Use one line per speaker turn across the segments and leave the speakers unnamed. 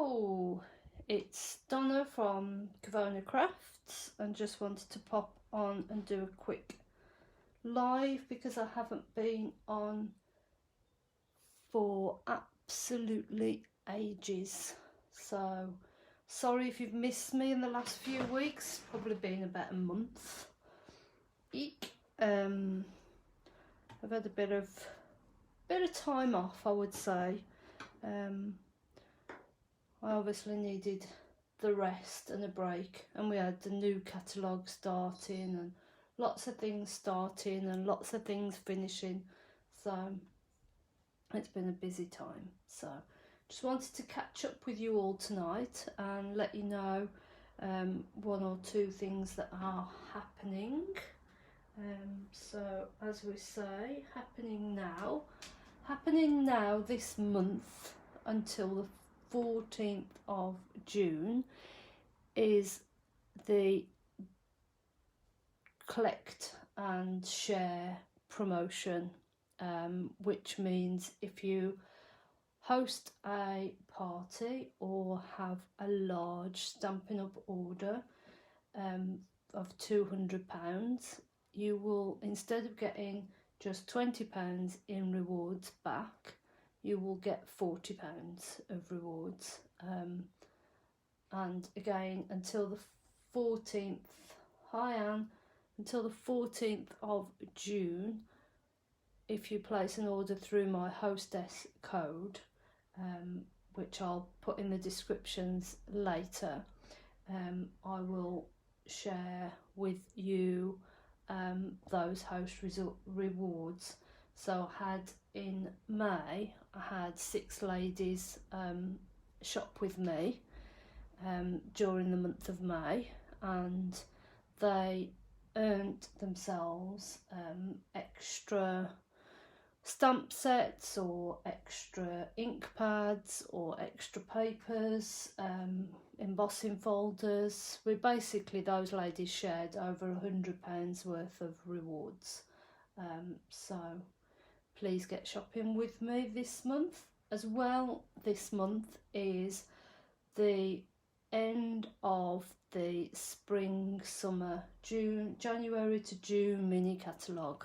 Hello, it's Donna from Kavona Crafts and just wanted to pop on and do a quick live because I haven't been on for absolutely ages. So sorry if you've missed me in the last few weeks, probably been about a month. Eek. I've had a bit of time off, I would say. I obviously needed the rest and a break, and we had the new catalogue starting and lots of things starting and lots of things finishing, so it's been a busy time. So just wanted to catch up with you all tonight and let you know one or two things that are happening. So as we say, happening now this month until the 14th of June is the collect and share promotion, which means if you host a party or have a large Stampin' Up order of £200, you will, instead of getting just £20 in rewards back, you will get £40 of rewards. And again, until the 14th, hi Anne, until the 14th of June, if you place an order through my hostess code, which I'll put in the descriptions later, I will share with you those host rewards. So I had in May, I had 6 ladies shop with me during the month of May, and they earned themselves extra stamp sets or extra ink pads or extra papers, embossing folders. Those ladies shared over £100 worth of rewards. So please get shopping with me this month. As well, this month is the end of the spring, summer, January to June mini catalogue.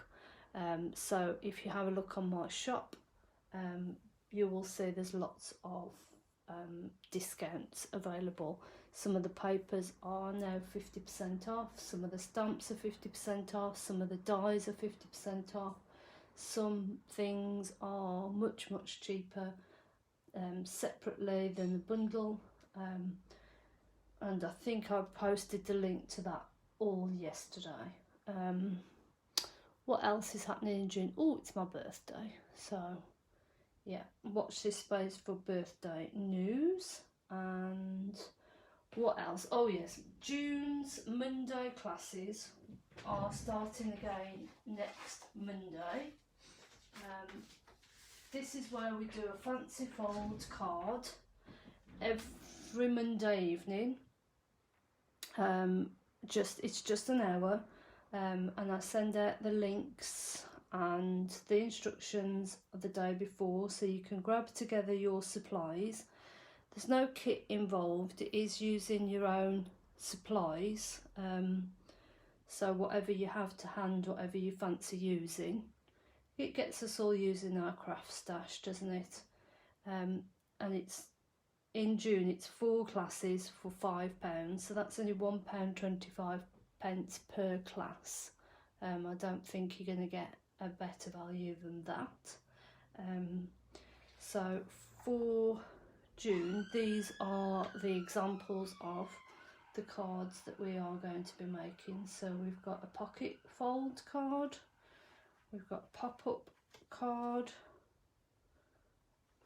So if you have a look on my shop, you will see there's lots of discounts available. Some of the papers are now 50% off, some of the stamps are 50% off, some of the dies are 50% off, some things are much cheaper separately than the bundle, and I think I posted the link to that all yesterday. What else is happening in June? Oh, it's my birthday, so yeah, watch this space for birthday news. And what else? Oh yes, June's Monday classes are starting again next Monday. This is where we do a fancy fold card every Monday evening. It's just an hour. And I send out the links and the instructions the day before, so you can grab together your supplies. There's no kit involved, it is using your own supplies, so whatever you have to hand, whatever you fancy using. It gets us all using our craft stash, doesn't it? And it's in June, it's 4 classes for £5, so that's only £1.25 per class. I don't think you're going to get a better value than that. So for June, these are the examples of the cards that we are going to be making. So we've got a pocket fold card, we've got a pop-up card,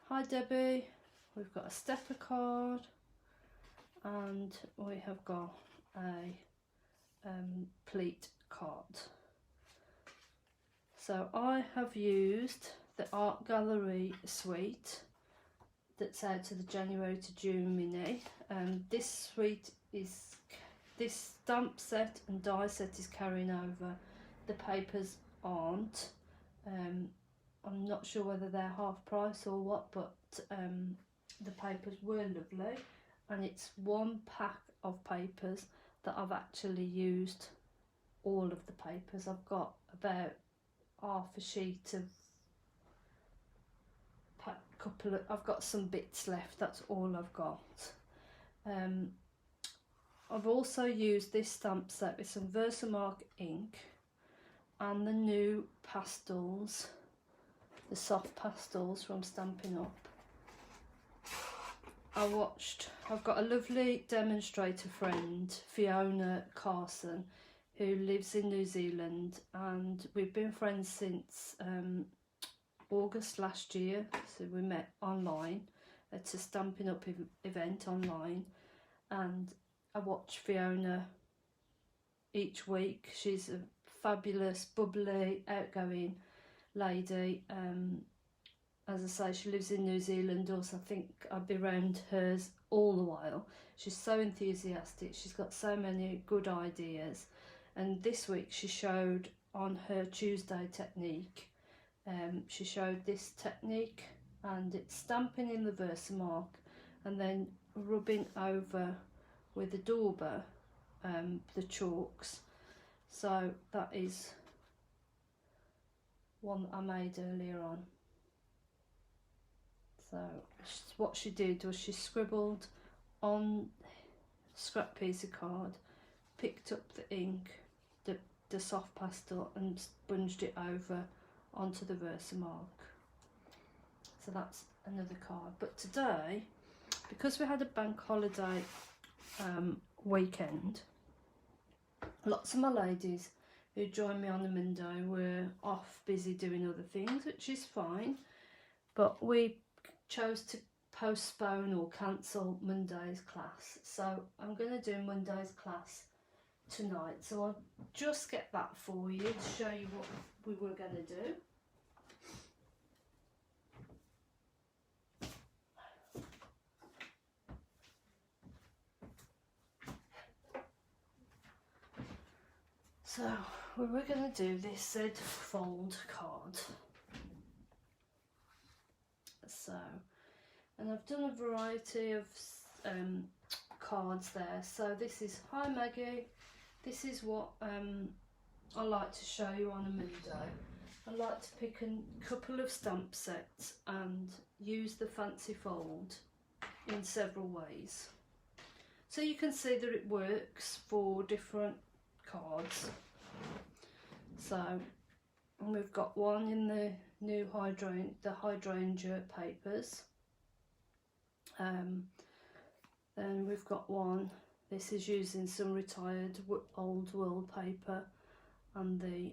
hi Debbie, we've got a stepper card, and we have got a pleat card. So I have used the Art Gallery suite that's out of the January to June mini. This stamp set and die set is carrying over. The papers aren't. I'm not sure whether they're half price or what, but the papers were lovely, and it's one pack of papers that I've actually used all of the papers. I've got about half a sheet of I've got some bits left, that's all I've got. I've also used this stamp set with some Versamark ink and the new pastels, the soft pastels from Stampin' Up. I've got a lovely demonstrator friend, Fiona Carson, who lives in New Zealand, and we've been friends since August last year. So we met online at a Stampin' Up event online, and I watch Fiona each week. She's a fabulous, bubbly, outgoing lady. As I say, she lives in New Zealand, also I think I'd be around hers all the while. She's so enthusiastic, she's got so many good ideas, and this week she showed on her Tuesday technique, she showed this technique, and it's stamping in the Versamark and then rubbing over with the Dauber, the chalks. So that is one that I made earlier on. So what she did was she scribbled on a scrap piece of card, picked up the ink, the soft pastel, and sponged it over onto the Versamark. So that's another card. But today, because we had a bank holiday weekend, lots of my ladies who joined me on the Monday were off busy doing other things, which is fine, but we chose to postpone or cancel Monday's class. So I'm going to do Monday's class tonight. So I'll just get that for you to show you what we were going to do. So we were going to do this Z fold card. So, and I've done a variety of cards there. So this is, hi Maggie, this is what I like to show you on a Monday. I like to pick a couple of stamp sets and use the fancy fold in several ways. So you can see that it works for different cards. So, and we've got one in the new hydrangea papers. Then we've got one, this is using some retired old world paper and the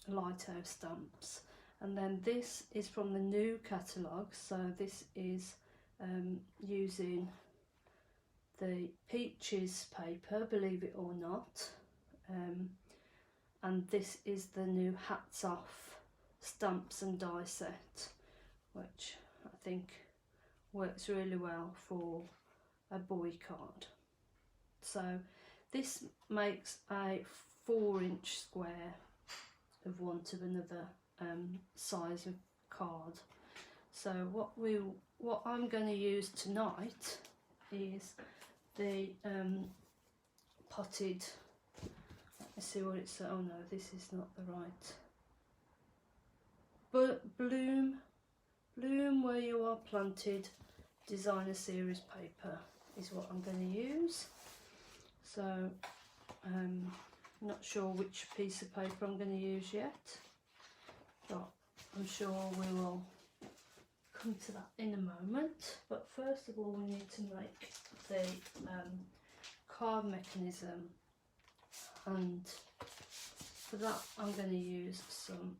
lighthouse stamps. And then this is from the new catalogue, so this is using the Peaches paper, believe it or not. And this is the new Hats Off stamps and die set, which I think works really well for a boy card. So this makes a 4-inch square of one to another size of card. So what I'm going to use tonight is the potted, let's see what it's, oh no, this is not the right, but bloom where you are planted designer series paper is what I'm going to use. So not sure which piece of paper I'm going to use yet, but I'm sure we will come to that in a moment. But first of all, we need to make the card mechanism, and for that I'm going to use some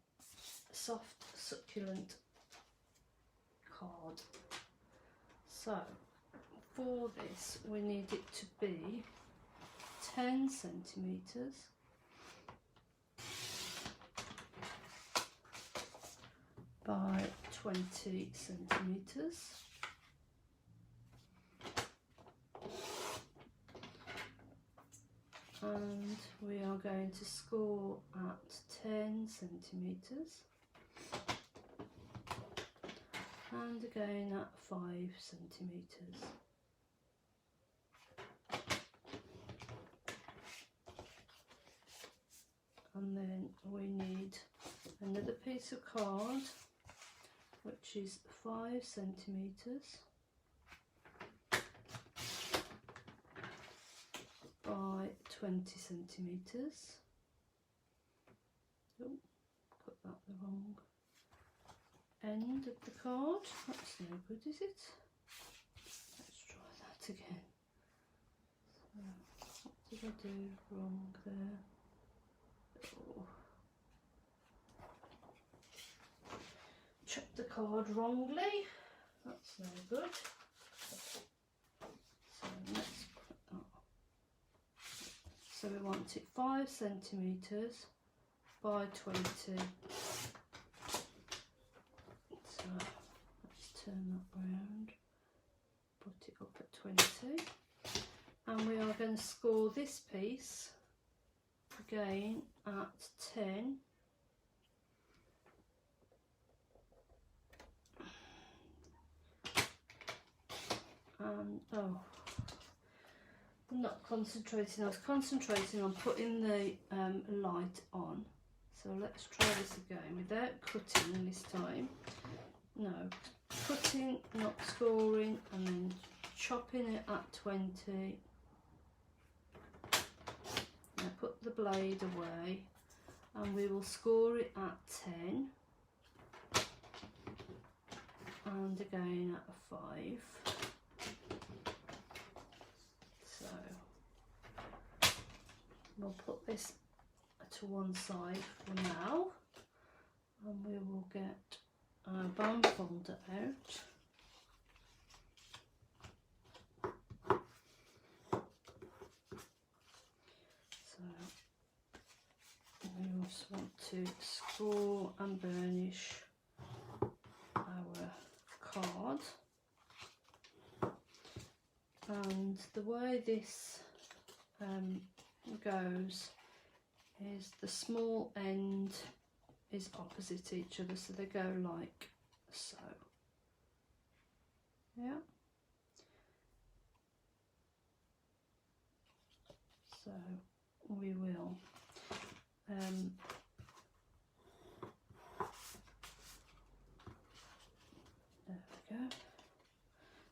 soft succulent card. So for this we need it to be 10 centimetres by 20 centimetres. And we are going to score at 10 centimetres, and again at 5 centimetres. And then we need another piece of card which is 5 centimetres by 20 centimetres. Oh, got that the wrong end of the card. That's no good, is it? Let's try that again. So, what did I do wrong there? Oh. Check the card wrongly. That's no good. So let's put that. So we want it 5 centimetres by 20. So let's turn that round, put it up at 20, and we are going to score this piece again at 10. And oh, I'm not concentrating. I was concentrating on putting the light on. So let's try this again without cutting this time. No, cutting, not scoring, and then chopping it at 20. Now put the blade away, and we will score it at 10, and again at a 5. So we'll put this to one side for now, and we will get our band folder out. So we also want to score and burnish our card, and the way this goes is the small end is opposite each other, so they go like so. Yeah. So we will there we go.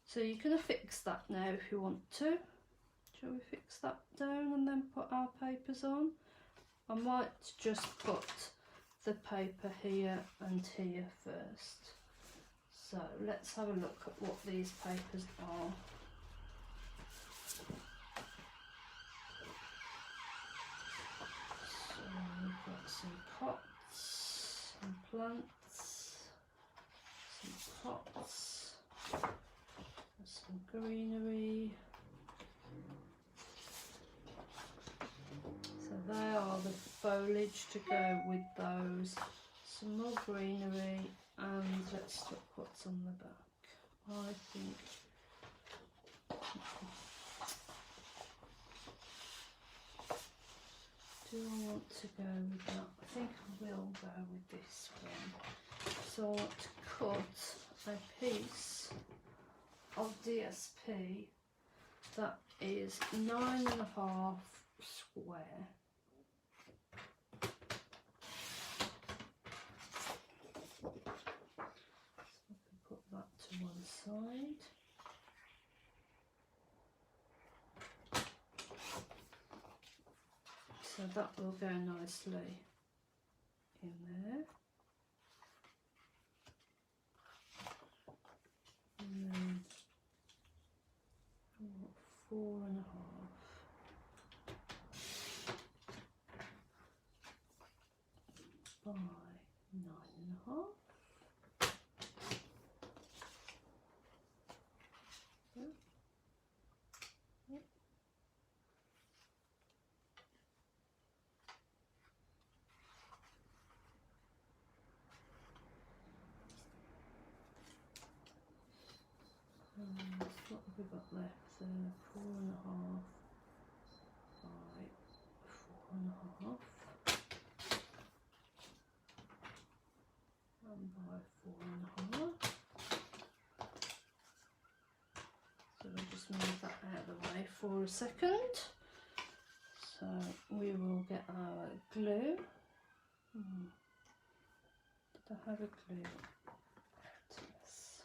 So you can affix that now if you want to. Shall we fix that down and then put our papers on? I might just put the paper here and here first. So let's have a look at what these papers are. So we've got some pots, some plants, some pots, some greenery. So they are the foliage to go with those. Some more greenery, and let's look what's on the back. I think do I want to go with that? I think I will go with this one. So I want to cut a piece of DSP that is 9.5 square. So I can put that to one side. So that will go nicely in there. And then 4.5 by 9.5. Yeah. Yeah. What have we got left? 4.5 by 4.5 and by 4.5. for a second. So we will get our glue. Did I have a glue? Yes.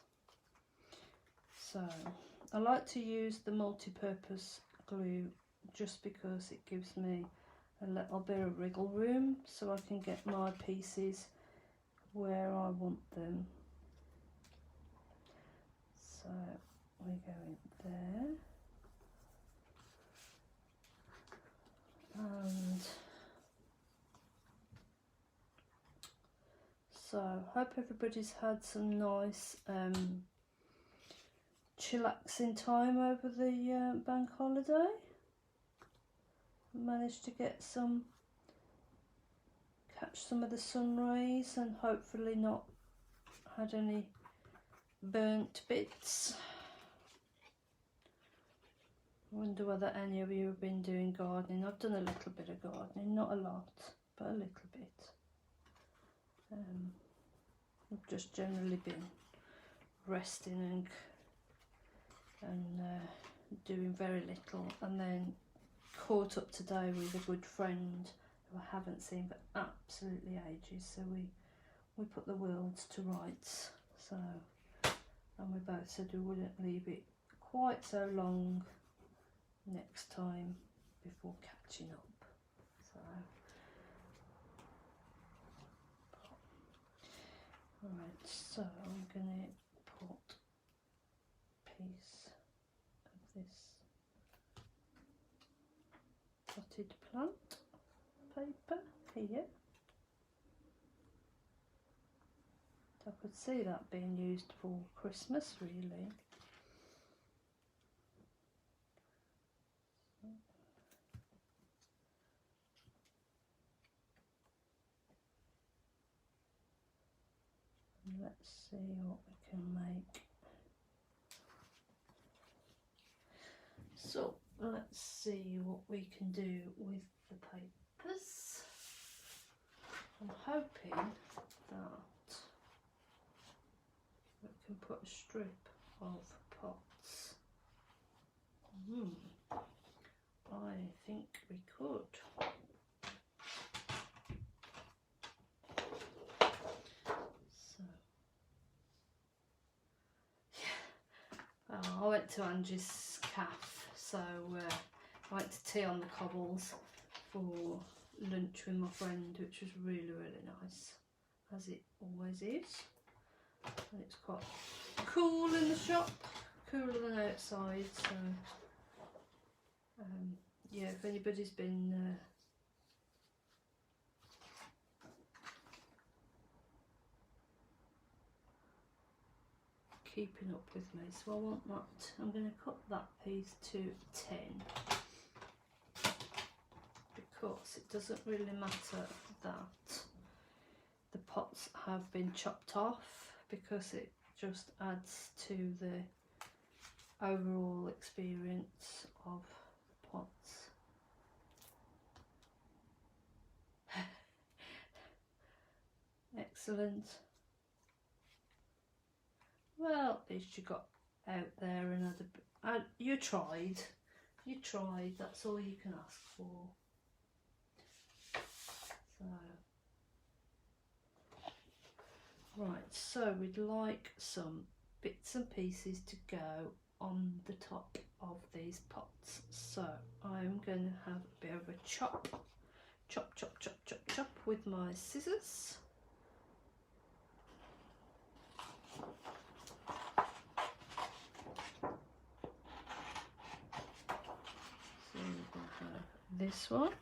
So I like to use the multi-purpose glue just because it gives me a little bit of wriggle room so I can get my pieces where I want them. So we go in there, and so hope everybody's had some nice chillaxing time over the bank holiday. Managed to get catch some of the sun rays and hopefully not had any burnt bits. I wonder whether any of you have been doing gardening. I've done a little bit of gardening, not a lot, but a little bit. I've just generally been resting and doing very little, and then caught up today with a good friend who I haven't seen for absolutely ages, so we put the worlds to rights. So, and we both said we wouldn't leave it quite so long next time before catching up. So alright, so I'm gonna put a piece of this potted plant paper here. I could see that being used for Christmas really. Let's see what we can make. So let's see what we can do with the papers. I'm hoping that we can put a strip of pots. I think we could. I went to Angie's cafe, so I went to tea on the cobbles for lunch with my friend, which was really nice, as it always is. And it's quite cool in the shop, cooler than outside, so yeah, if anybody's been keeping up with me, so I want that. I'm going to cut that piece to 10 because it doesn't really matter that the pots have been chopped off, because it just adds to the overall experience of pots. Excellent. Well, at least you got out there and you tried, that's all you can ask for. So, right, so we'd like some bits and pieces to go on the top of these pots. So I'm going to have a bit of a chop with my scissors. This one,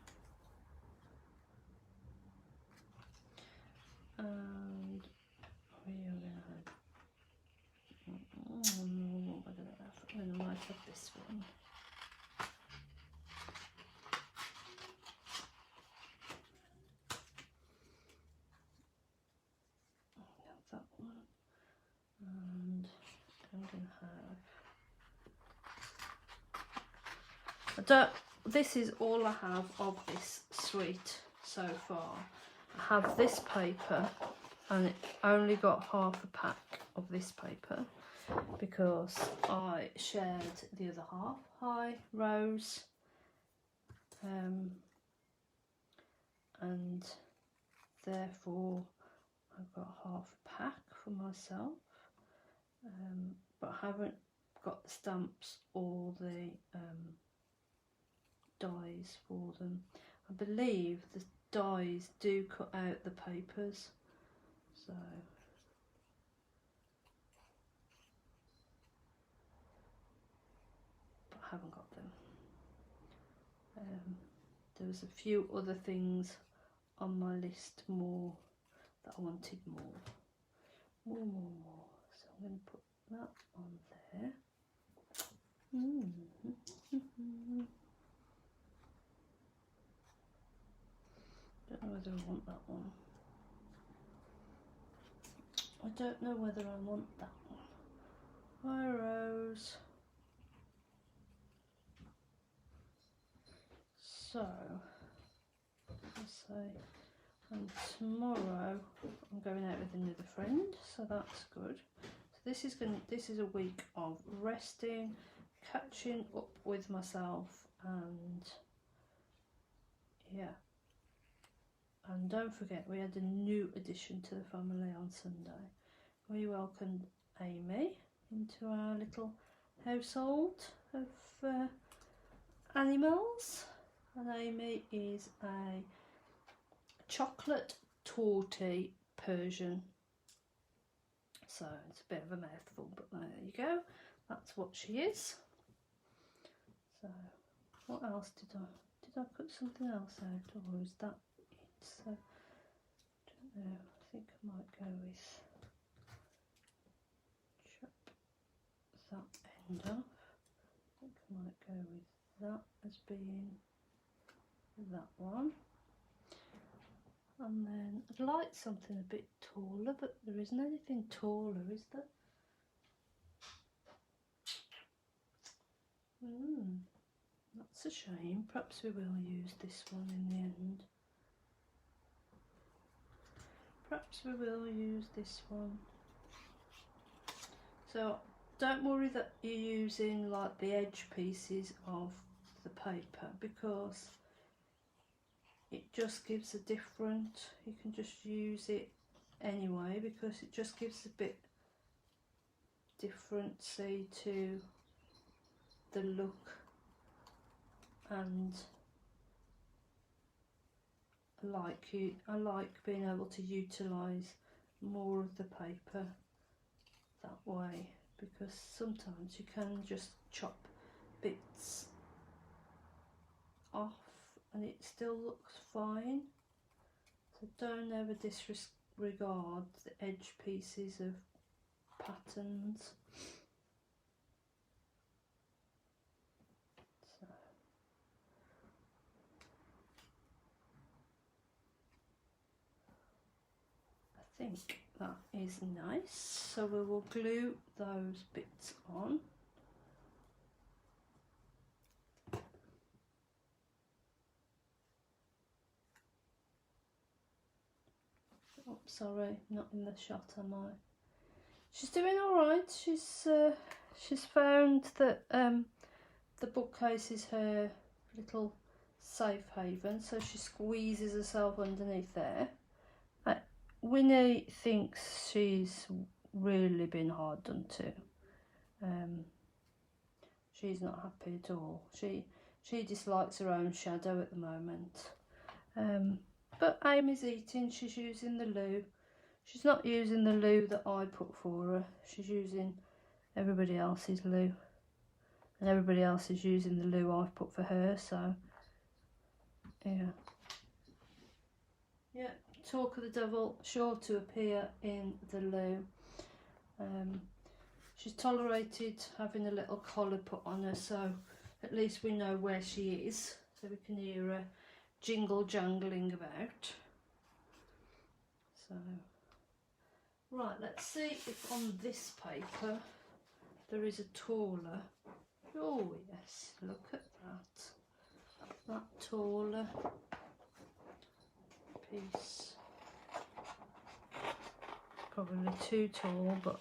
and we are going to have, what am I going to light up this one. Have that one, and I'm going to have, this is all I have of this suite so far. I have this paper, and it only got half a pack of this paper because I shared the other half. Hi, Rose. And therefore I've got half a pack for myself, but I haven't got the stamps or the dies for them. I believe the dies do cut out the papers, so but I haven't got them. There was a few other things on my list more that I wanted more. So I'm going to put that on there. Don't know whether I want that one. I don't know whether I want that one. Hi, Rose. So, let's say, and tomorrow I'm going out with another friend, so that's good. So this is a week of resting, catching up with myself, and yeah. And don't forget, we had a new addition to the family on Sunday. We welcomed Amy into our little household of animals, and Amy is a chocolate tortie Persian. So it's a bit of a mouthful, but there you go. That's what she is. So what else did I put something else out, or is that it? So I don't know. I think I might go with chop that end off. I think I might go with that as being that one. And then I'd like something a bit taller, but there isn't anything taller, is there? That's a shame. Perhaps we will use this one in the end. Perhaps we will use this one. So don't worry that you're using like the edge pieces of the paper, because it just gives a different, you can just use it anyway, because it just gives a bit different, see, to the look. And I like being able to utilise more of the paper that way, because sometimes you can just chop bits off and it still looks fine. So don't ever disregard the edge pieces of patterns. So I think that is nice. So we will glue those bits on. Oh, sorry, not in the shot, am I? She's doing all right. She's found that the bookcase is her little safe haven, so she squeezes herself underneath there. Winnie thinks she's really been hard done to. She's not happy at all. She dislikes her own shadow at the moment. But Amy's eating. She's using the loo. She's not using the loo that I put for her. She's using everybody else's loo, and everybody else is using the loo I've put for her. So yeah. Talk of the devil, sure to appear in the loo. She's tolerated having a little collar put on her, so at least we know where she is, so we can hear her jingle jangling about. So right, let's see if on this paper there is a taller. Oh yes, look at that taller piece. Probably too tall, but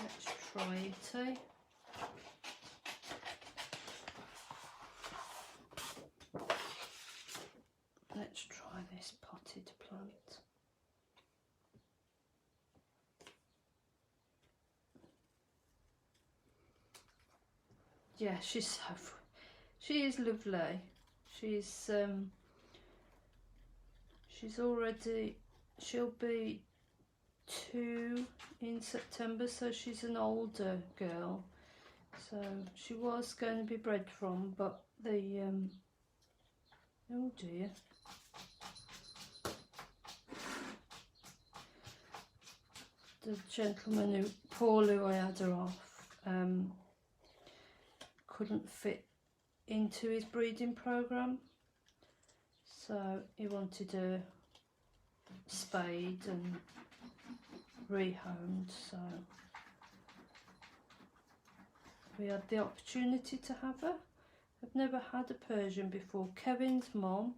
let's try. variety. Let's try this potted plant. Yeah, she is lovely. She'll be 2 in September, so she's an older girl. So she was going to be bred from, but the oh dear. The gentleman who I had her off, couldn't fit into his breeding program, so he wanted her spayed and rehomed, so we had the opportunity to have her. I've never had a Persian before. Kevin's mom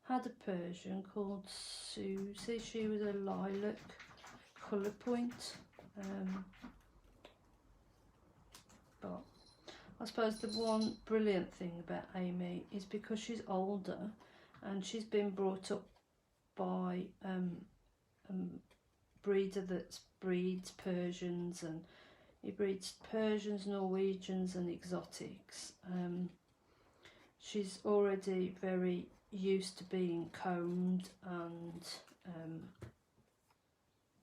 had a Persian called Susie. She was a lilac colour point, but I suppose the one brilliant thing about Amy is because she's older and she's been brought up by a breeder that breeds Persians, and he breeds Persians, Norwegians and exotics. She's already very used to being combed and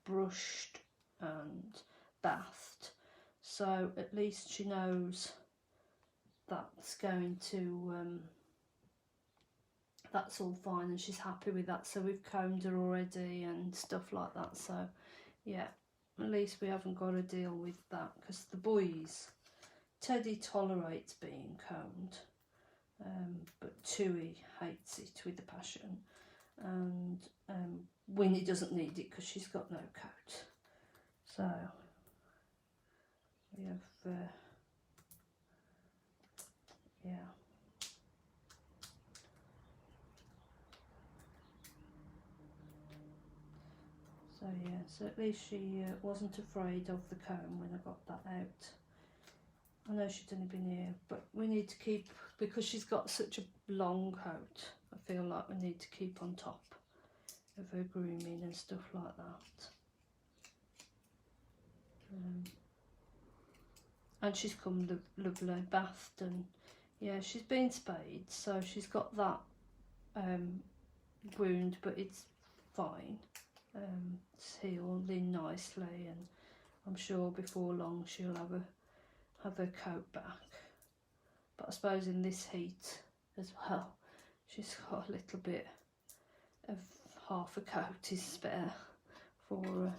brushed and bathed, so at least she knows that's going to that's all fine, and she's happy with that. So we've combed her already and stuff like that, so yeah, at least we haven't got to deal with that, because the boys, Teddy tolerates being combed, but Tui hates it with a passion, and Winnie doesn't need it because she's got no coat. So we have yeah. So yeah, so at least she wasn't afraid of the comb when I got that out. I know she'd only been here, but we need to keep, because she's got such a long coat, I feel like we need to keep on top of her grooming and stuff like that. And she's come lovely, bathed, and yeah, she's been spayed, so she's got that wound, but it's fine. It's healed in nicely, and I'm sure before long she'll have her coat back. But I suppose in this heat as well, she's got a little bit of half a coat is spare for her.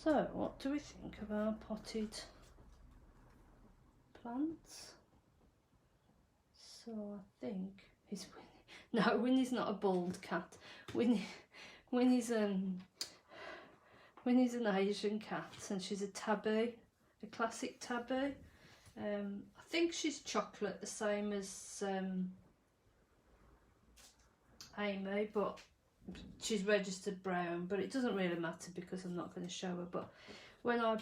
So what do we think of our potted plants? So I think he's Winnie. No, Winnie's not a bald cat. Winnie's an Asian cat, and she's a tabby, a classic tabby. I think she's chocolate, the same as Amy, but she's registered brown, but it doesn't really matter because I'm not going to show her. But when I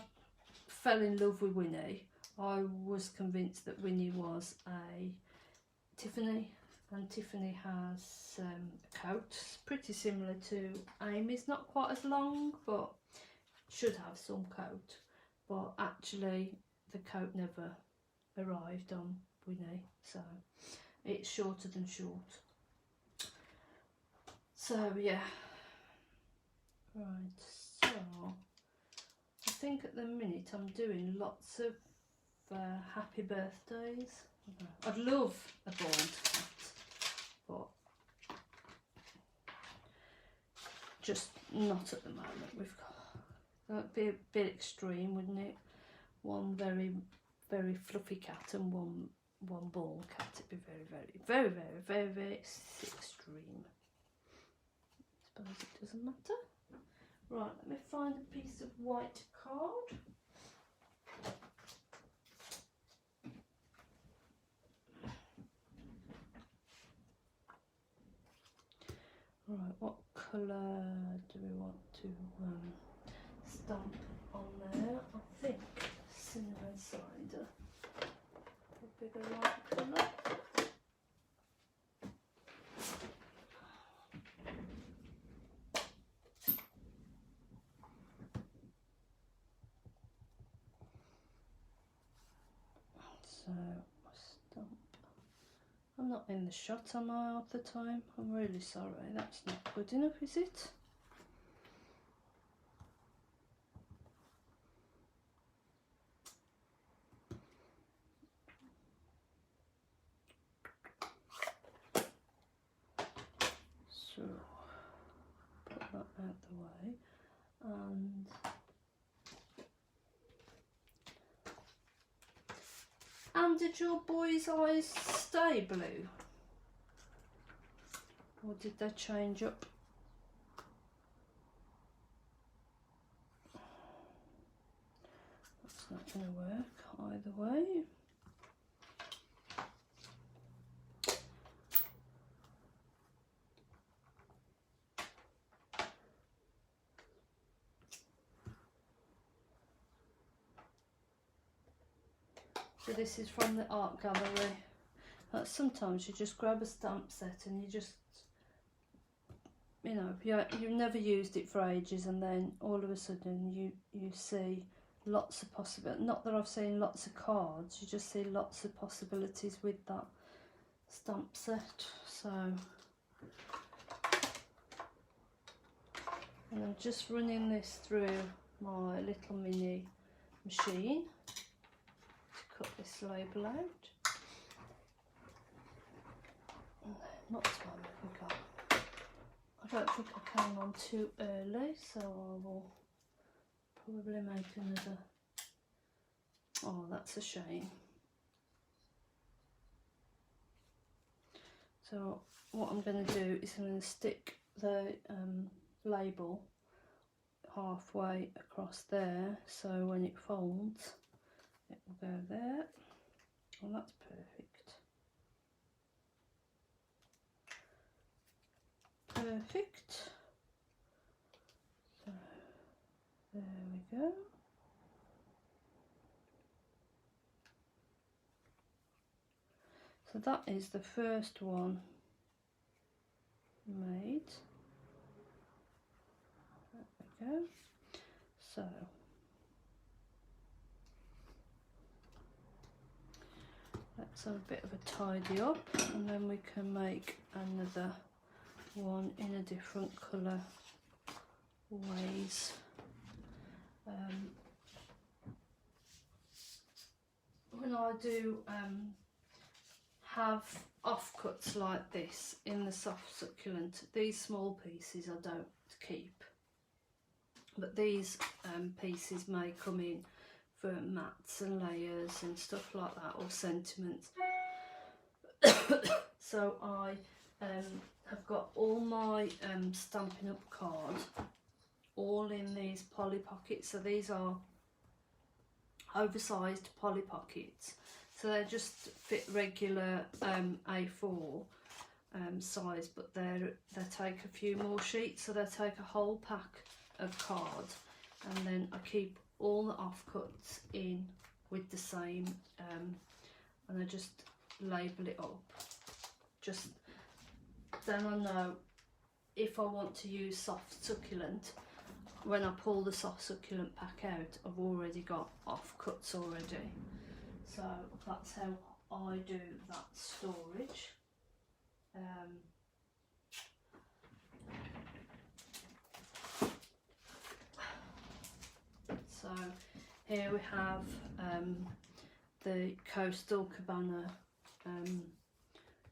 fell in love with Winnie, I was convinced that Winnie was a Tiffany, and Tiffany has a coat pretty similar to Amy's, not quite as long, but should have some coat. But actually the coat never arrived on Winnie, so it's shorter than short. So yeah, right, so I think at the minute I'm doing lots of happy birthdays. I'd love a bald cat, but just not at the moment. That'd be a bit extreme, wouldn't it? One very, very fluffy cat and one bald cat. It'd be very extreme. I suppose it doesn't matter. Right, let me find a piece of white card. Right, what colour do we want to stamp on there? I think cinnamon cider, a bigger light colour. So stamp. I'm not in the shot, am I, half the time? I'm really sorry, that's not good enough, is it? So, put that out the way, and did your boy's eyes stay blue? Or did they change up? That's not going to work either way. So this is from the art gallery. Sometimes you just grab a stamp set and you just, you know, you've never used it for ages, and then all of a sudden you see lots of possibilities. Not that I've seen lots of cards, you just see lots of possibilities with that stamp set. So, and I'm just running this through my little mini machine to cut this label out. What time have we got? I don't think I came on too early, so I will probably make another. Oh, that's a shame. So what I'm going to do is I'm going to stick the label halfway across there, so when it folds it will go there. Well, that's perfect. Perfect. So there we go. So that is the first one made. There we go. So let's have a bit of a tidy up, and then we can make another one in a different colour ways. When I do have offcuts like this in the soft succulent, these small pieces I don't keep, but these pieces may come in for mats and layers and stuff like that, or sentiments. So I have got all my Stampin' Up cards all in these poly pockets. So these are oversized poly pockets, so they just fit regular A4 size, but they take a few more sheets, so they take a whole pack of cards, and then I keep all the offcuts in with the same, and I just label it up. Just then I know if I want to use soft succulent, when I pull the soft succulent pack out, I've already got offcuts already. So that's how I do that storage. So here we have the Coastal Cabana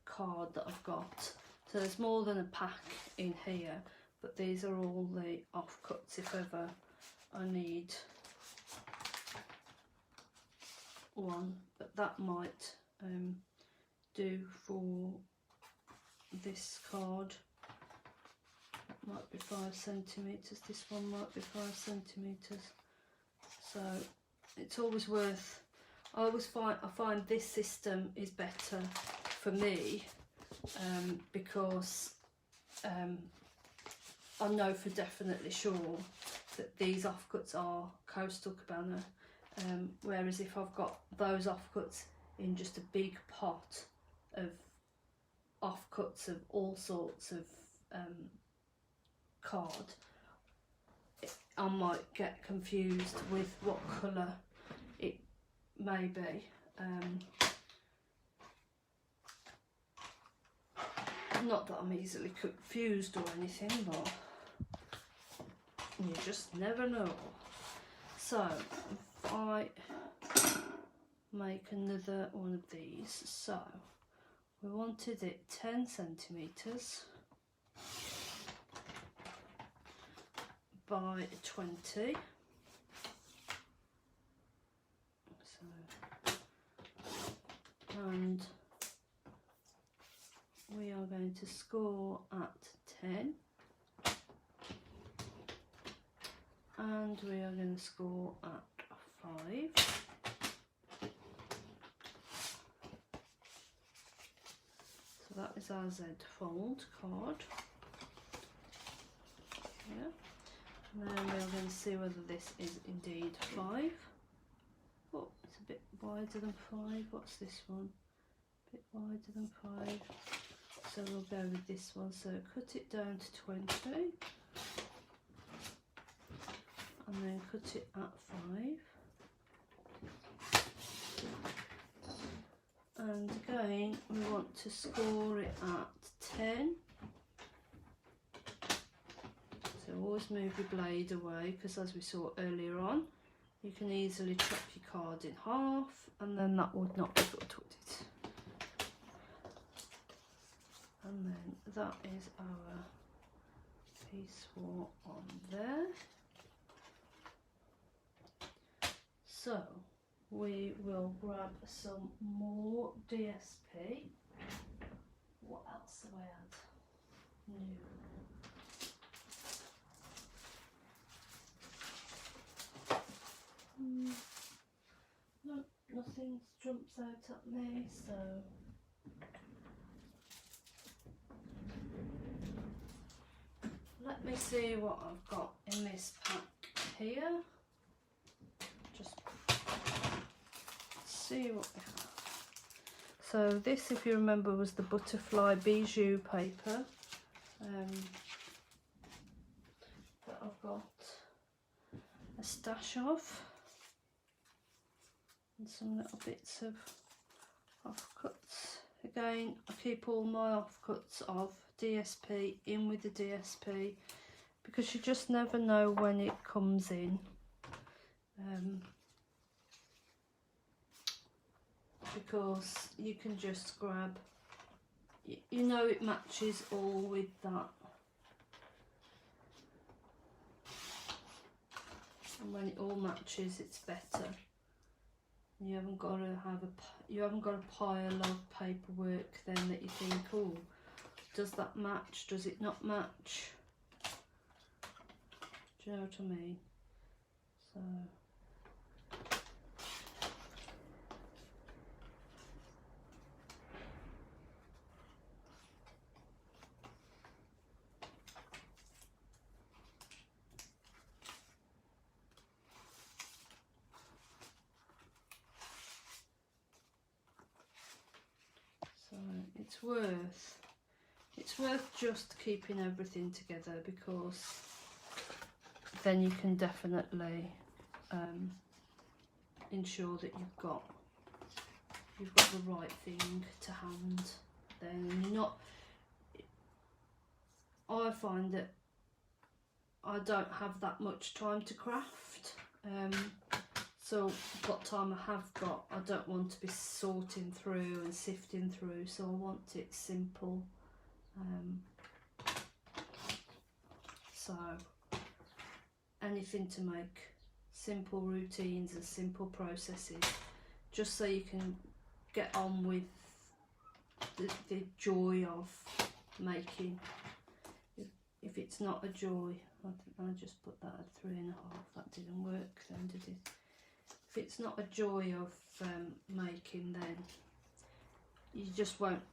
card that I've got. So there's more than a pack in here, but these are all the offcuts if ever I need one, but that might do for this card. That might be 5 centimetres, this one might be 5 centimetres. So it's always worth, I find this system is better for me, because I know for definitely sure that these offcuts are Coastal Cabana, whereas if I've got those offcuts in just a big pot of offcuts of all sorts of card, I might get confused with what colour it may be. Not that I'm easily confused or anything, but you just never know. So if I make another one of these, so we wanted it 10 centimetres by 20. So, and we are going to score at 10, and we are going to score at 5. So that is our Z fold card. Yeah. And then we are going to see whether this is indeed 5. Oh, it's a bit wider than 5. What's this one? A bit wider than 5. So we'll go with this one. So cut it down to 20. And then cut it at 5. And again, we want to score it at 10. So always move your blade away, because as we saw earlier on, you can easily chop your card in half, and then that would not be good, would it? And then that is our piece 4 on there. So we will grab some more DSP. What else have I had? New. No, nothing jumps out at me, so let me see what I've got in this pack here. Just see what we have. So this, if you remember, was the butterfly bijou paper that I've got a stash of, and some little bits of offcuts. Again, I keep all my offcuts of DSP in with the DSP, because you just never know when it comes in. Because you can just grab, you know, it matches all with that. And when it all matches, it's better. You haven't got to have a pile of paperwork then that you think, oh, does that match? Does it not match? Do you know what I mean? So it's worth just keeping everything together, because then you can definitely ensure that you've got the right thing to hand. Then you're not. I find that I don't have that much time to craft. So what time I have got, I don't want to be sorting through and sifting through, so I want it simple. So anything to make simple routines and simple processes, just so you can get on with the joy of making. If it's not a joy, I think I just put that at 3.5. That didn't work then, did it? If it's not a joy of making, then you just won't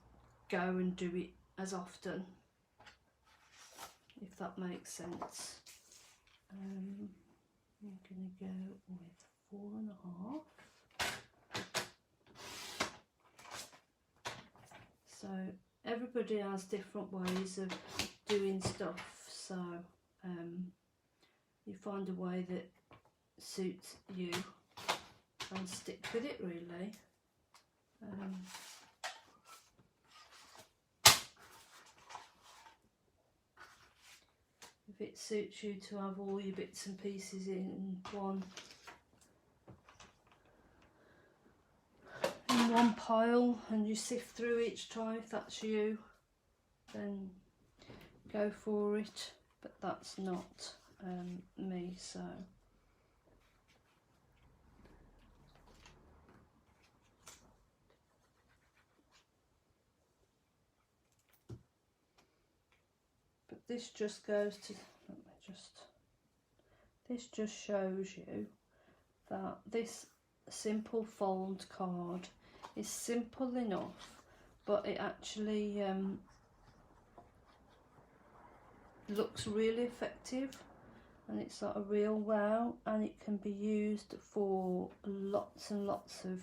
go and do it as often. if that makes sense. I'm going to go with 4.5. So everybody has different ways of doing stuff, so you find a way that suits you and stick with it, really. If it suits you to have all your bits and pieces in one pile and you sift through each time, if that's you, then go for it, but that's not me. So but this just goes to, this just shows you that this simple fold card is simple enough, but it actually looks really effective, and it's like a real wow, and it can be used for lots and lots of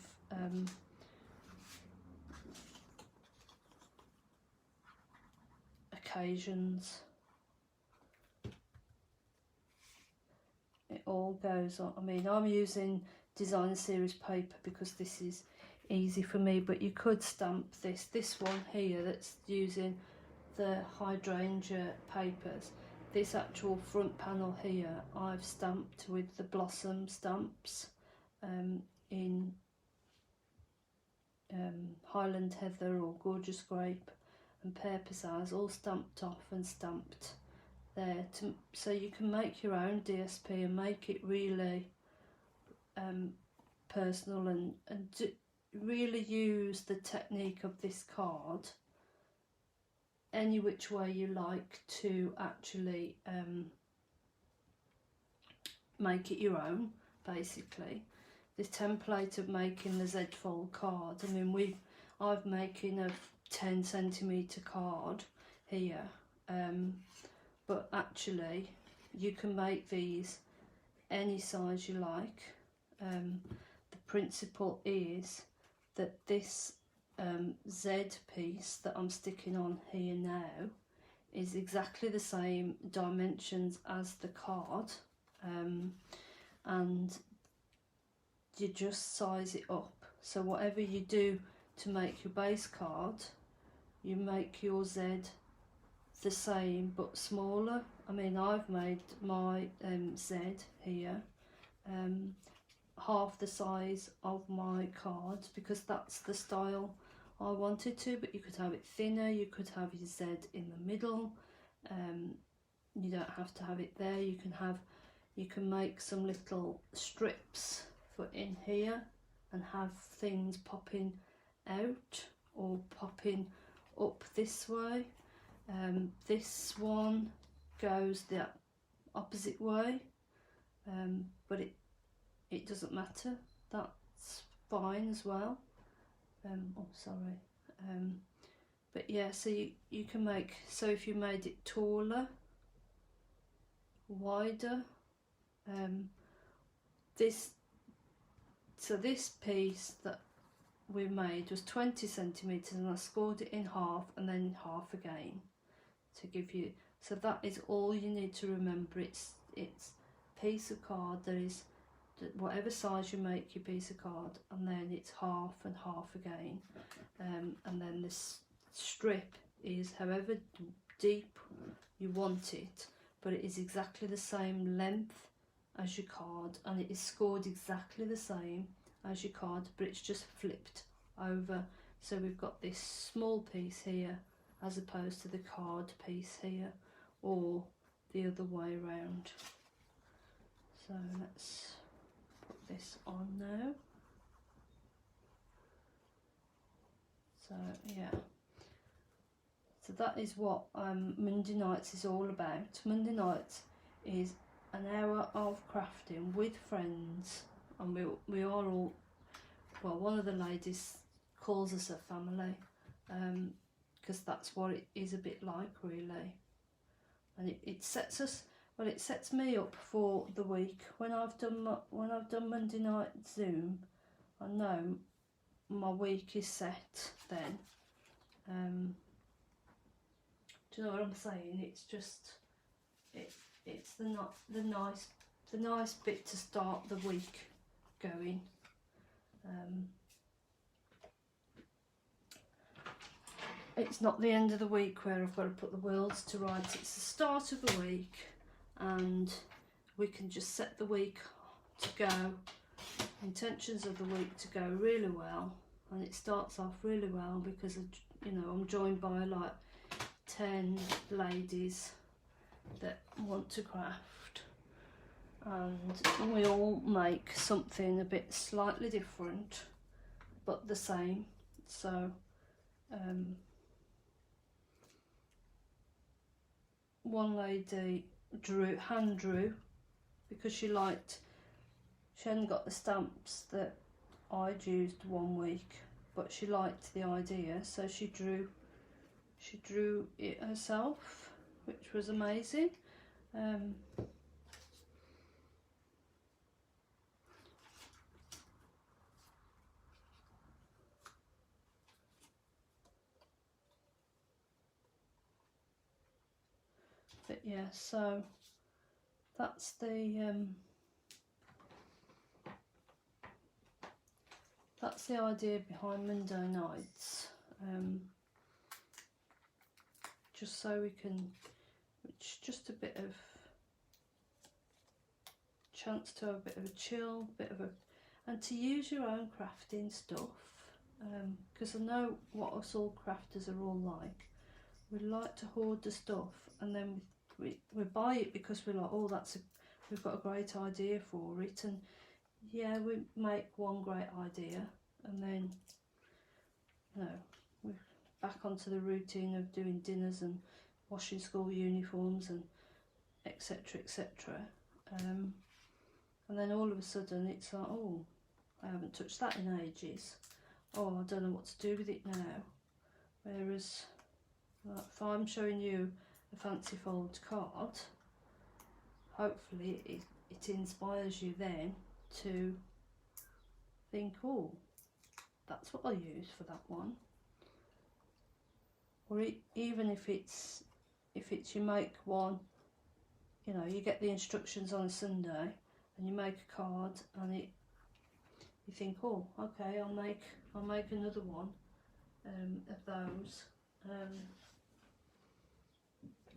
occasions. It all goes on. I mean, I'm using designer series paper because this is easy for me, but you could stamp this one here that's using the hydrangea papers. This actual front panel here I've stamped with the blossom stamps in Highland Heather or Gorgeous Grape and Pear Pizzazz, all stamped off and stamped there so you can make your own DSP and make it really personal and really use the technique of this card any which way you like to actually make it your own. Basically, this template of making the Z fold card, I mean I've making a 10cm card here, but actually you can make these any size you like. The principle is that this Z piece that I'm sticking on here now is exactly the same dimensions as the card, and you just size it up. So whatever you do to make your base card, you make your Z the same but smaller. I mean, I've made my Z here half the size of my cards because that's the style I wanted to, but you could have it thinner, you could have your Z in the middle, you don't have to have it there. You can make some little strips for in here and have things popping out or popping up this way. This one goes the opposite way, but it doesn't matter, that's fine as well. Oh sorry, but yeah, so you can make, so if you made it taller, wider, this piece that we made was 20cm and I scored it in half and then half again to give you, so that is all you need to remember. It's a piece of card that is whatever size you make your piece of card, and then it's half and half again, and then this strip is however deep you want it, but it is exactly the same length as your card, and it is scored exactly the same as your card, but it's just flipped over. So we've got this small piece here as opposed to the card piece here, or the other way around. So let's put this on now. So yeah, so that is what Monday nights is all about. Monday nights is an hour of crafting with friends, and we are all, well, one of the ladies calls us a family, because that's what it is a bit like, really. and it sets us, well, it sets me up for the week. When I've done Monday night Zoom, I know my week is set then. Do you know what I'm saying? It's just it's the nice bit to start the week going. It's not the end of the week where I've got to put the worlds to rights. It's the start of the week, and we can just set the week to go, intentions of the week to go really well, and it starts off really well because I'm joined by like 10 ladies that want to craft, and we all make something a bit slightly different but the same. So one lady hand drew because she hadn't got the stamps that I'd used one week, but she liked the idea, so she drew it herself, which was amazing. But yeah, so that's the idea behind Monday nights. Just so we can, it's just a bit of chance to have a bit of a chill, and to use your own crafting stuff, because I know what us all crafters are all like. We like to hoard the stuff, and then we buy it because we're like, oh, we've got a great idea for it, and yeah, we make one great idea, and then we're back onto the routine of doing dinners and washing school uniforms and etc. And then all of a sudden it's like, oh, I haven't touched that in ages. Oh, I don't know what to do with it now. Whereas if I'm showing you a fancy fold card, hopefully it inspires you then to think, oh, that's what I use for that one. Or even if it's you make one, you get the instructions on a Sunday and you make a card, and you think, oh, okay, I'll make another one of those.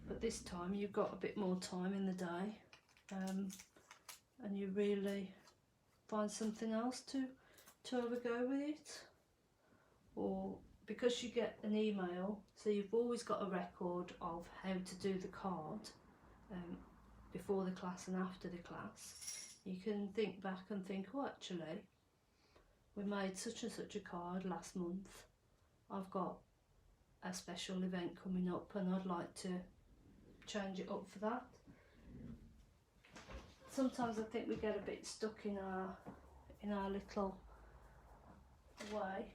But this time you've got a bit more time in the day, and you really find something else to have a go with it. Or because you get an email, so you've always got a record of how to do the card before the class and after the class. You can think back and think, oh, actually, we made such and such a card last month. I've got a special event coming up and I'd like to change it up for that. Sometimes I think we get a bit stuck in our little way.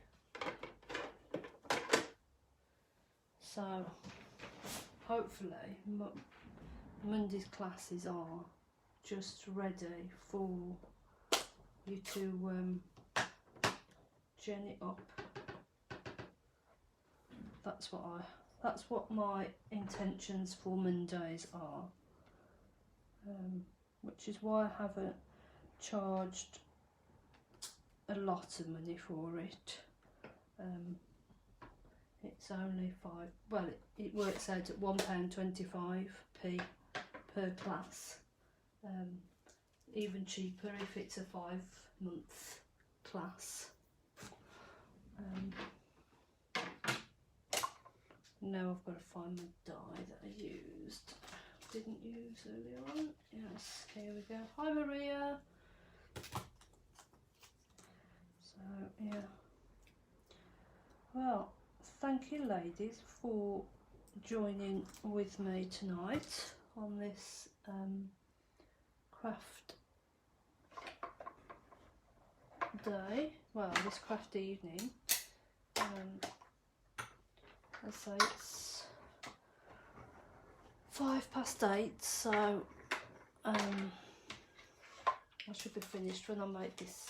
So hopefully Monday's classes are just ready for you to gen it up. That's what my intentions for Mondays are, which is why I haven't charged a lot of money for it. It's only it works out at £1.25p per class. Even cheaper if it's a 5-month class. Now I've got to find the die that I didn't use earlier on. Yes, here we go. Hi Maria. So yeah. Well, thank you ladies for joining with me tonight on this craft day. Well, this craft evening. I say 8:05, so I should be finished when I make this,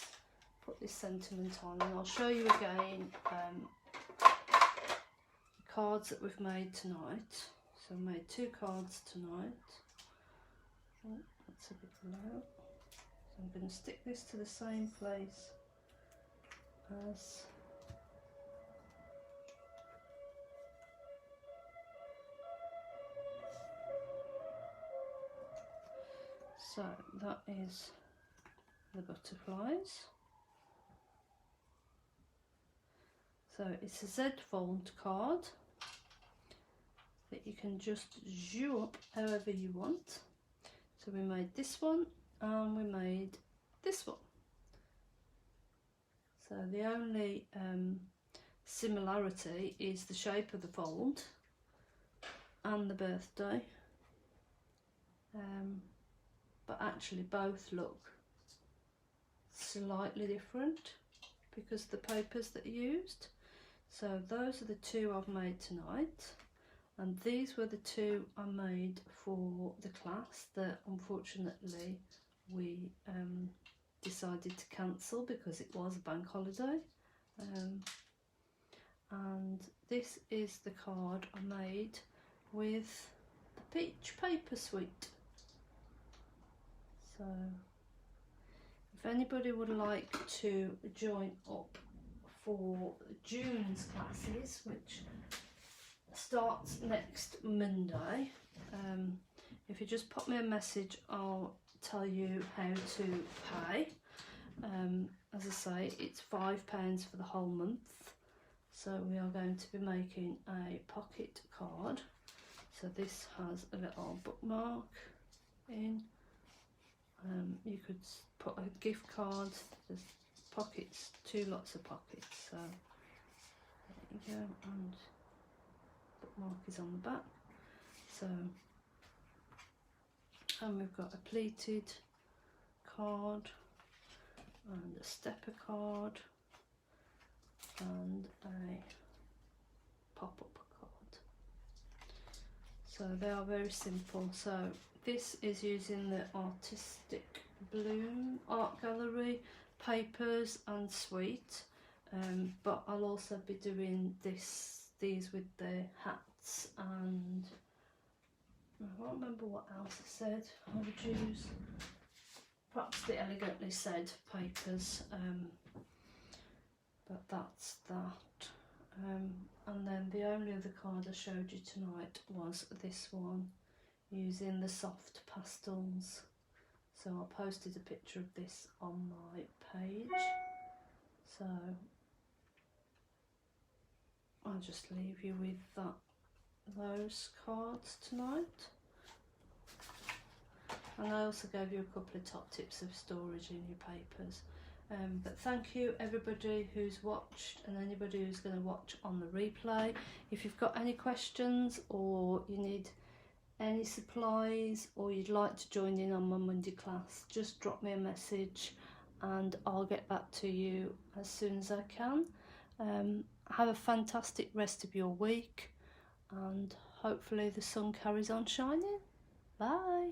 put this sentiment on, and I'll show you again the cards that we've made tonight. So I made 2 cards tonight. Oh, that's a bit low. So I'm going to stick this to the same place as so that is the butterflies. So it's a Z fold card that you can just zhoo up however you want. So we made this one and we made this one. So the only similarity is the shape of the fold and the birthday. But actually both look slightly different because the papers that are used. So those are the 2 I've made tonight, and these were the 2 I made for the class that unfortunately we decided to cancel because it was a bank holiday. And this is the card I made with the peach paper suite. So if anybody would like to join up for June's classes, which starts next Monday, if you just pop me a message, I'll tell you how to pay. As I say, it's £5 for the whole month. So we are going to be making a pocket card. So this has a little bookmark in. You could put a gift card. There's pockets, 2 lots of pockets. So there you go, and bookmark is on the back. So, and we've got a pleated card and a stepper card and a pop-up card. So they are very simple. So this is using the Artistic Bloom Art Gallery papers and suite, but I'll also be doing these with the hats, and I can't remember what else I said I would use. Perhaps the Elegantly Said papers, but that's that. And then the only other card I showed you tonight was this one, using the soft pastels. So I posted a picture of this on my page. So I'll just leave you with those cards tonight. And I also gave you a couple of top tips of storage in your papers. But thank you everybody who's watched and anybody who's going to watch on the replay. If you've got any questions or you need any supplies or you'd like to join in on my Monday class, just drop me a message and I'll get back to you as soon as I can. Have a fantastic rest of your week and hopefully the sun carries on shining. Bye.